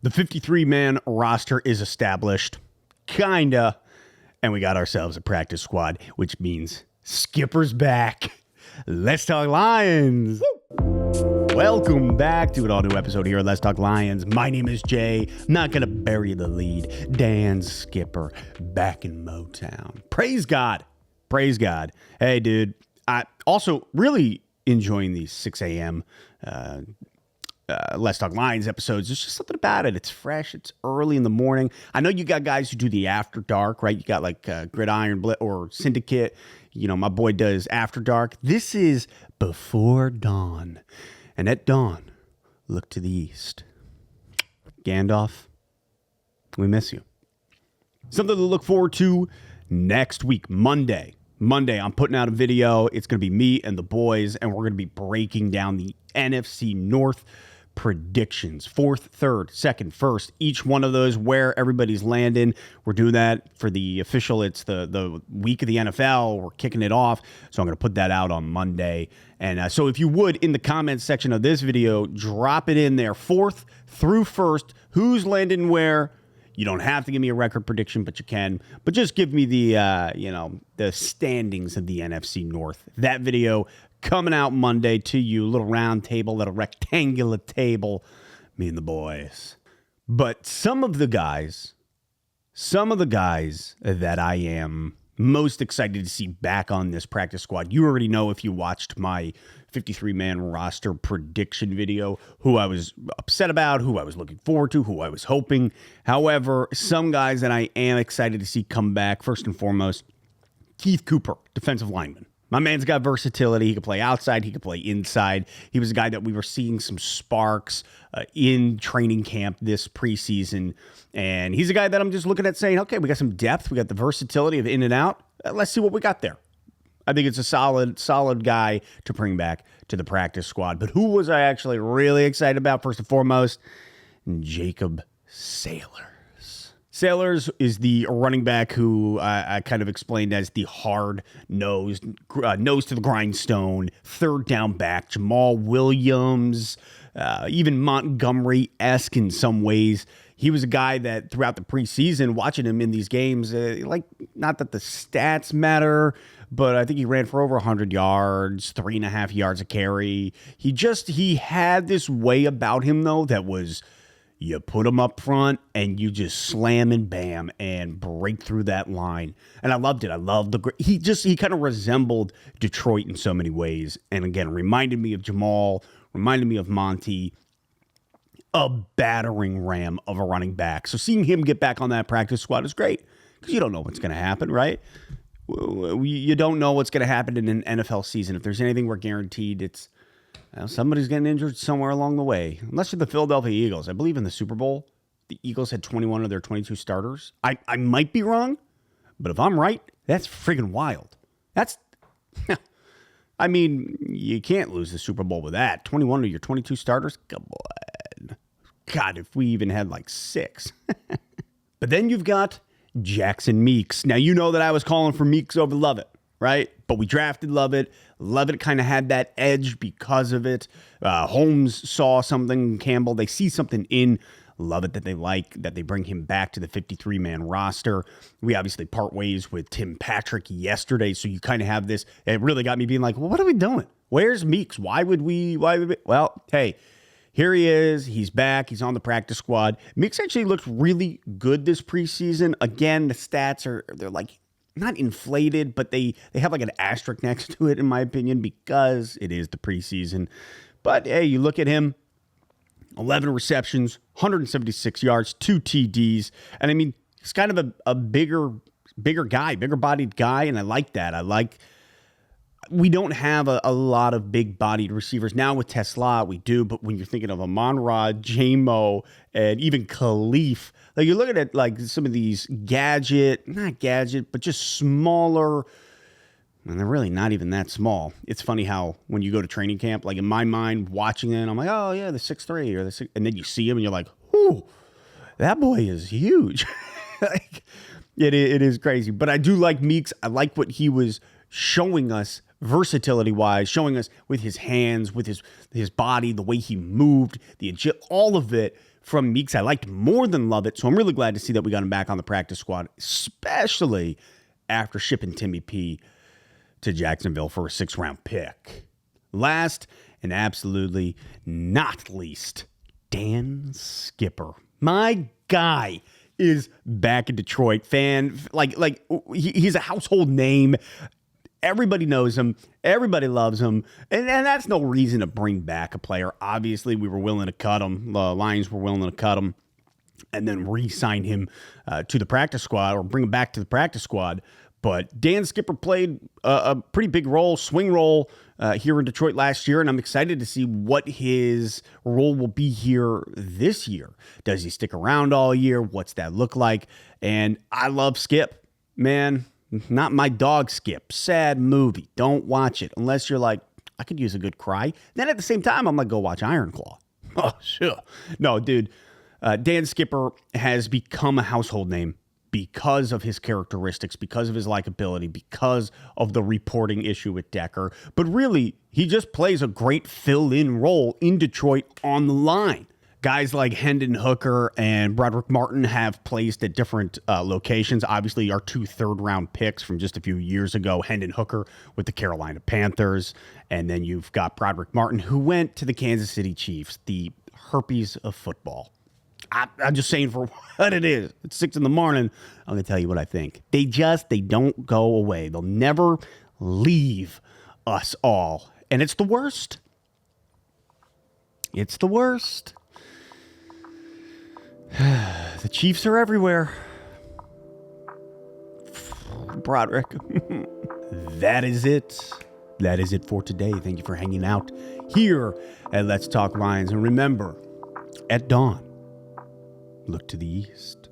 The 53-man roster is established, kinda, and we got ourselves a practice squad, which means Skipper's back. Let's Talk Lions. Woo! Welcome back to an all-new episode here at Let's Talk Lions. My name is Jay. Not gonna bury the lead. Dan Skipper back in Motown. Praise God. Praise God. Hey, dude. I also really enjoying these 6 a.m. Let's Talk Lions episodes. There's just something about it. It's fresh. It's early in the morning. I know you got guys who do the after dark, right? You got like Gridiron or Syndicate. You know, my boy does after dark. This is before dawn. And at dawn, look to the east. Gandalf, we miss you. Something to look forward to next week, Monday. I'm putting out a video. It's going to be me and the boys, and we're going to be breaking down the NFC North predictions. 4th, 3rd, 2nd, 1st, each one of those, where everybody's landing. We're doing that for the official. It's the week of the NFL. We're kicking it off. So I'm going to put that out on Monday. And so if you would, in the comments section of this video, drop it in there. 4th through 1st, who's landing where. You don't have to give me a record prediction, but you can. But just give me the, the standings of the NFC North. That video coming out Monday to you. Little round table, little rectangular table. Me and the boys. But some of the guys that I am most excited to see back on this practice squad. You already know if you watched my 53-man roster prediction video, who I was upset about, who I was looking forward to, who I was hoping. However, some guys that I am excited to see come back, first and foremost, Keith Cooper, defensive lineman. My man's got versatility. He can play outside. He can play inside. He was a guy that we were seeing some sparks in training camp this preseason. And he's a guy that I'm just looking at saying, okay, we got some depth. We got the versatility of in and out. Let's see what we got there. I think it's a solid guy to bring back to the practice squad. But who was I actually really excited about? First and foremost, Jacob Sailors. Sailors is the running back who I kind of explained as the hard-nosed, nose to the grindstone, third down back. Jamal Williams, even Montgomery-esque in some ways. He was a guy that throughout the preseason, watching him in these games, not that the stats matter, but I think he ran for over 100 yards, 3.5 yards a carry. He had this way about him, though, that was, you put him up front and you just slam and bam and break through that line. And I loved it. I loved he kind of resembled Detroit in so many ways. And again, reminded me of Jamal, reminded me of Monty. A battering ram of a running back. So seeing him get back on that practice squad is great because you don't know what's going to happen, right? You don't know what's going to happen in an NFL season. If there's anything we're guaranteed, it's somebody's getting injured somewhere along the way. Unless you're the Philadelphia Eagles. I believe in the Super Bowl, the Eagles had 21 of their 22 starters. I might be wrong, but if I'm right, that's friggin' wild. That's, I mean, you can't lose the Super Bowl with that. 21 of your 22 starters? Come on. God, if we even had like 6. But then you've got Jackson Meeks. Now, you know that I was calling for Meeks over Lovett, right? But we drafted Lovett. Lovett kind of had that edge because of it. Holmes saw something, Campbell. They see something in Lovett that they like, that they bring him back to the 53-man roster. We obviously part ways with Tim Patrick yesterday, so you kind of have this. It really got me being like, well, what are we doing? Where's Meeks? Why would we? Well, hey, here he is. He's back. He's on the practice squad. Meeks actually looked really good this preseason. Again, the stats they're like not inflated, but they have like an asterisk next to it, in my opinion, because it is the preseason. But hey, you look at him, 11 receptions, 176 yards, 2 TDs. And I mean, he's kind of a bigger guy, bigger bodied guy. And I like that. We don't have a lot of big-bodied receivers. Now with Tesla, we do, but when you're thinking of Amon-Ra, J-Mo, and even Khalif, like you're looking at like some of these not gadget, but just smaller, and they're really not even that small. It's funny how when you go to training camp, like in my mind, watching it, I'm like, oh yeah, the 6'3", or the 6, and then you see him and you're like, whoo, that boy is huge. Like, it is crazy. But I do like Meeks. I like what he was showing us versatility-wise, showing us with his hands, with his body, the way he moved, all of it from Meeks I liked more than Lovett, so I'm really glad to see that we got him back on the practice squad, especially after shipping Timmy P to Jacksonville for a 6th-round pick. Last and absolutely not least, Dan Skipper. My guy is back in Detroit. He's a household name. Everybody knows him. Everybody loves him. And that's no reason to bring back a player. Obviously, we were willing to cut him. The Lions were willing to cut him and then re-sign him to the practice squad or bring him back to the practice squad. But Dan Skipper played a pretty big role, swing role here in Detroit last year, and I'm excited to see what his role will be here this year. Does he stick around all year? What's that look like? And I love Skip, man. Not my dog Skip. Sad movie. Don't watch it unless you're like, I could use a good cry. Then at the same time, I'm like, go watch Iron Claw. Oh, sure. No, dude. Dan Skipper has become a household name because of his characteristics, because of his likability, because of the reporting issue with Decker. But really, he just plays a great fill-in role in Detroit on the line. Guys like Hendon Hooker and Broderick Martin have placed at different locations. Obviously, our 2 third-round picks from just a few years ago, Hendon Hooker with the Carolina Panthers, and then you've got Broderick Martin, who went to the Kansas City Chiefs, the herpes of football. I'm just saying for what it is. It's 6 in the morning. I'm going to tell you what I think. They don't go away. They'll never leave us all. And it's the worst. It's the worst. The Chiefs are everywhere. Broderick. That is it. That is it for today. Thank you for hanging out here at Let's Talk Lions. And remember, at dawn, look to the east.